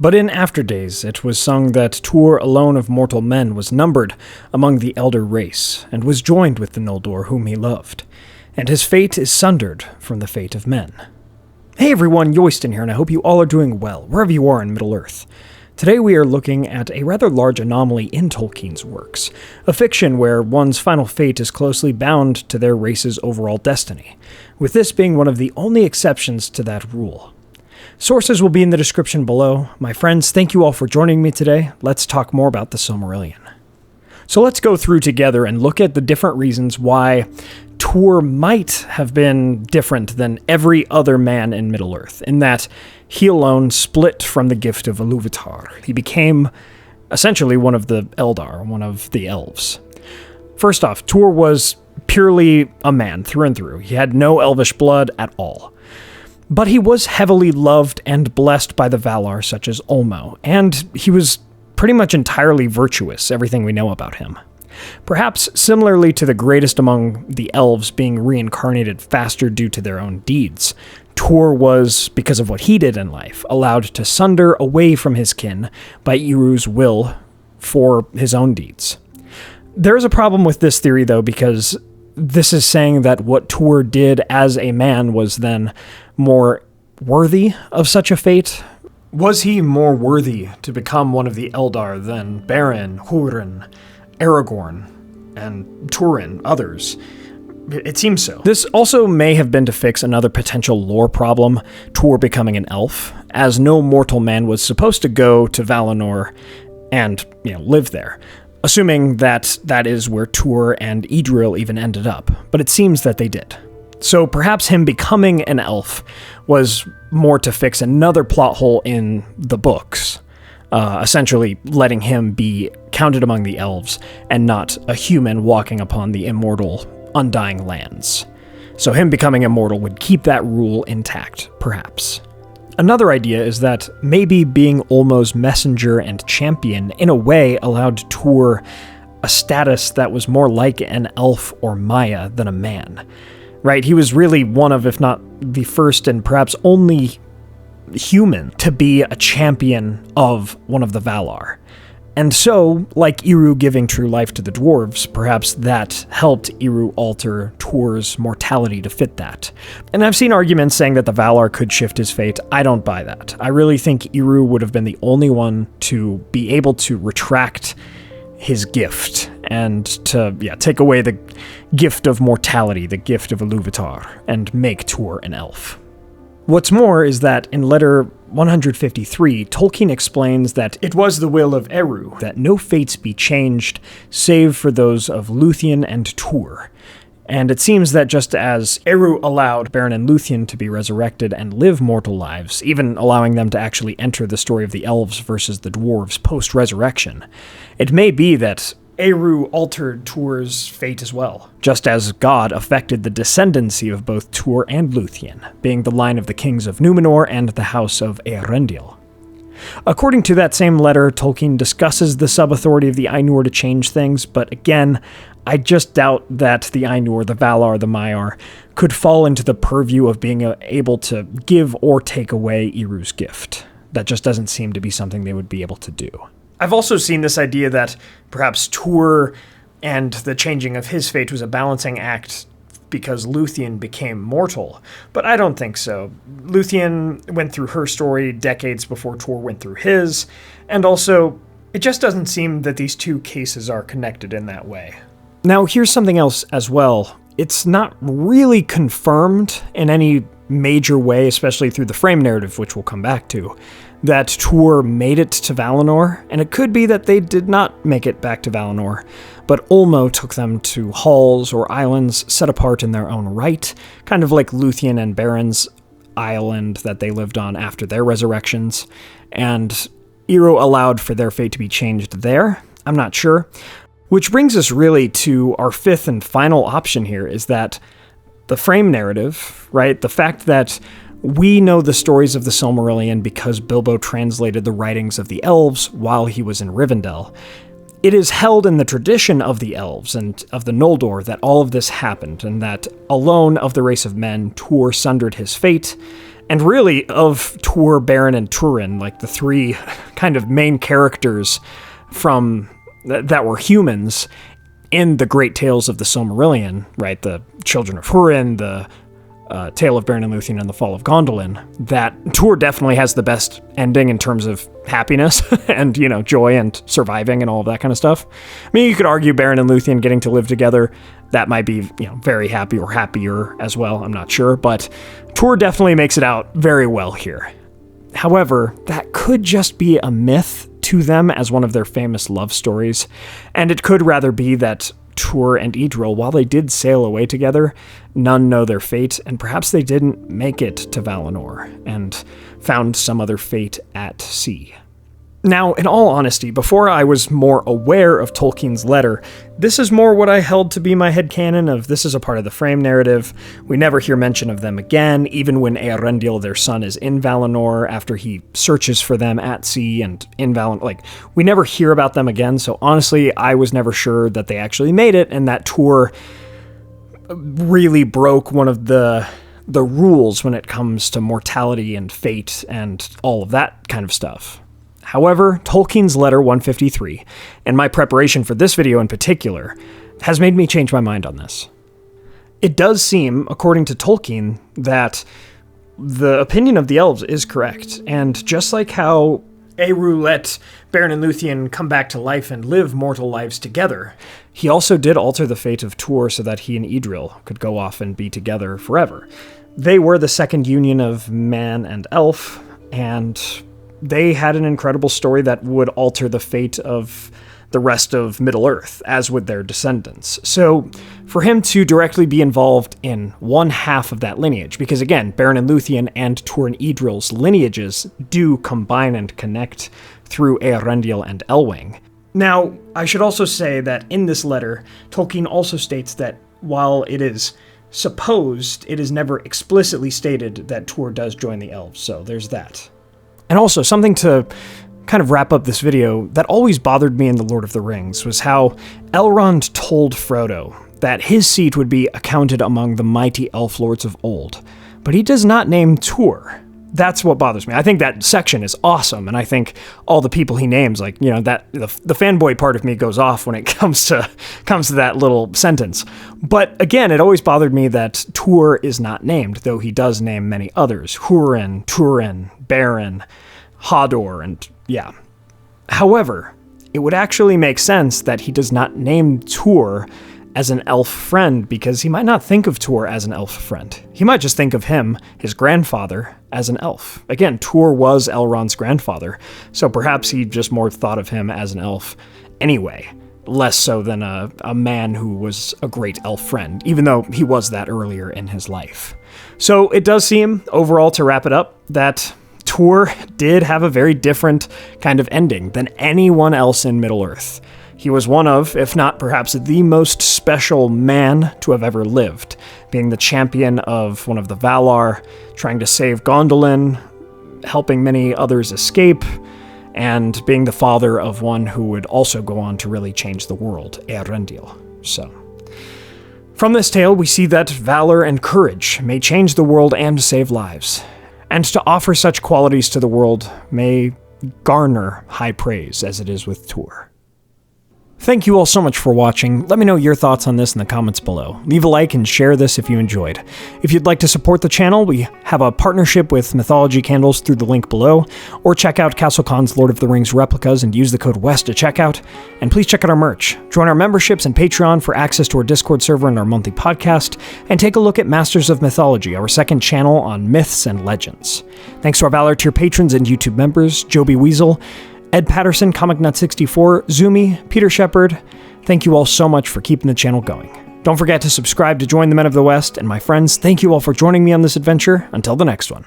But in afterdays it was sung that Tuor alone of mortal men was numbered among the elder race, and was joined with the Noldor whom he loved, and his fate is sundered from the fate of men. Hey everyone, Yoyston here, and I hope you all are doing well, wherever you are in Middle-earth. Today we are looking at a rather large anomaly in Tolkien's works, a fiction where one's final fate is closely bound to their race's overall destiny, with this being one of the only exceptions to that rule. Sources will be in the description below. My friends, thank you all for joining me today. Let's talk more about the Silmarillion. So let's go through together and look at the different reasons why Tuor might have been different than every other man in Middle-earth, in that he alone split from the gift of Iluvatar. He became essentially one of the Eldar, one of the Elves. First off, Tuor was purely a man through and through. He had no elvish blood at all. But he was heavily loved and blessed by the Valar, such as Ulmo, and he was pretty much entirely virtuous, everything we know about him. Perhaps similarly to the greatest among the elves being reincarnated faster due to their own deeds, Tuor was, because of what he did in life, allowed to sunder away from his kin by Iru's will for his own deeds. There is a problem with this theory, though, because this is saying that what Tuor did as a man was then more worthy of such a fate. Was he more worthy to become one of the Eldar than Beren, Hurin, Aragorn, and Turin, others? It seems so. This also may have been to fix another potential lore problem, Tuor becoming an elf, as no mortal man was supposed to go to Valinor and, live there, assuming that that is where Tuor and Idril even ended up, but it seems that they did. So perhaps him becoming an elf was more to fix another plot hole in the books, essentially letting him be counted among the elves and not a human walking upon the immortal, undying lands. So him becoming immortal would keep that rule intact, perhaps. Another idea is that maybe being Ulmo's messenger and champion in a way allowed Tuor a status that was more like an elf or Maya than a man. Right? He was really one of, if not the first and perhaps only human to be a champion of one of the Valar. And so, like Iru giving true life to the dwarves, perhaps that helped Iru alter Tuor's mortality to fit that. And I've seen arguments saying that the Valar could shift his fate. I don't buy that. I really think Iru would have been the only one to be able to retract his gift and to, take away the gift of mortality, the gift of Iluvatar, and make Tuor an elf. What's more is that in letter 153, Tolkien explains that it was the will of Eru that no fates be changed save for those of Luthien and Tuor. And it seems that just as Eru allowed Beren and Luthien to be resurrected and live mortal lives, even allowing them to actually enter the story of the elves versus the dwarves post-resurrection, it may be that Eru altered Tuor's fate as well, just as God affected the descendancy of both Tuor and Luthien, being the line of the kings of Númenor and the house of Eärendil. According to that same letter, Tolkien discusses the sub-authority of the Ainur to change things, but again, I just doubt that the Ainur, the Valar, the Maiar, could fall into the purview of being able to give or take away Iru's gift. That just doesn't seem to be something they would be able to do. I've also seen this idea that perhaps Tuor and the changing of his fate was a balancing act because Luthien became mortal, but I don't think so. Luthien went through her story decades before Tuor went through his, and also, it just doesn't seem that these two cases are connected in that way. Now, here's something else as well. It's not really confirmed in any major way, especially through the frame narrative, which we'll come back to, that Tuor made it to Valinor, and it could be that they did not make it back to Valinor, but Ulmo took them to halls or islands set apart in their own right, kind of like Luthien and Beren's island that they lived on after their resurrections, and Eru allowed for their fate to be changed there. I'm not sure. Which brings us really to our fifth and final option here, is that the frame narrative, right, the fact that we know the stories of the Silmarillion because Bilbo translated the writings of the elves while he was in Rivendell. It is held in the tradition of the elves and of the Noldor that all of this happened, and that alone of the race of men, Tuor sundered his fate, and really of Tuor, Beren, and Turin, like the three kind of main characters from that were humans in the great tales of the Silmarillion, right? The Children of Húrin, the Tale of Beren and Luthien and the Fall of Gondolin, that Tuor definitely has the best ending in terms of happiness and, joy and surviving and all of that kind of stuff. I mean, you could argue Beren and Luthien getting to live together, that might be, very happy or happier as well, I'm not sure, but Tuor definitely makes it out very well here. However, that could just be a myth to them as one of their famous love stories, and it could rather be that Tuor and Idril, while they did sail away together, none know their fate, and perhaps they didn't make it to Valinor, and found some other fate at sea. Now, in all honesty, before I was more aware of Tolkien's letter, this is more what I held to be my headcanon of this is a part of the frame narrative. We never hear mention of them again, even when Eärendil, their son, is in Valinor after he searches for them at sea and in Valinor. We never hear about them again, so honestly, I was never sure that they actually made it, and that Tuor really broke one of the rules when it comes to mortality and fate and all of that kind of stuff. However, Tolkien's letter 153, and my preparation for this video in particular, has made me change my mind on this. It does seem, according to Tolkien, that the opinion of the elves is correct, and just like how Eru let Beren and Luthien come back to life and live mortal lives together, he also did alter the fate of Tuor so that he and Idril could go off and be together forever. They were the second union of man and elf, and they had an incredible story that would alter the fate of the rest of Middle-earth, as would their descendants. So, for him to directly be involved in one half of that lineage, because again, Beren and Luthien and Tuor and Idril's lineages do combine and connect through Eärendil and Elwing. Now, I should also say that in this letter, Tolkien also states that while it is supposed, it is never explicitly stated that Tuor does join the elves, so there's that. And also, something to kind of wrap up this video that always bothered me in The Lord of the Rings was how Elrond told Frodo that his seat would be accounted among the mighty elf lords of old, but he does not name Tuor. That's what bothers me. I think that section is awesome, and I think all the people he names, that the fanboy part of me goes off when it comes to that little sentence. But again, it always bothered me that Tuor is not named, though he does name many others: Húrin, Turin, Beren, Hodor, and yeah. However, it would actually make sense that he does not name Tuor as an elf friend, because he might not think of Tuor as an elf friend. He might just think of him, his grandfather, as an elf. Again, Tuor was Elrond's grandfather, so perhaps he just more thought of him as an elf anyway, less so than a man who was a great elf friend, even though he was that earlier in his life. So it does seem, overall, to wrap it up, that Tuor did have a very different kind of ending than anyone else in Middle-earth. He was one of, if not perhaps the most special man to have ever lived, being the champion of one of the Valar, trying to save Gondolin, helping many others escape, and being the father of one who would also go on to really change the world, Eärendil. So, from this tale, we see that valor and courage may change the world and save lives, and to offer such qualities to the world may garner high praise, as it is with Tuor. Thank you all so much for watching. Let me know your thoughts on this in the comments below. Leave a like and share this if you enjoyed. If you'd like to support the channel, we have a partnership with Mythologie Candles through the link below, or check out CastleCon's Lord of the Rings replicas and use the code WEST at checkout. And please check out our merch. Join our memberships and Patreon for access to our Discord server and our monthly podcast, and take a look at Masters of Mythology, our second channel on myths and legends. Thanks to our Valor tier patrons and YouTube members, Joby Weasel, Ed Patterson, ComicNut64, Zoomi, Peter Sheppard. Thank you all so much for keeping the channel going. Don't forget to subscribe to join the Men of the West, and my friends, thank you all for joining me on this adventure. Until the next one.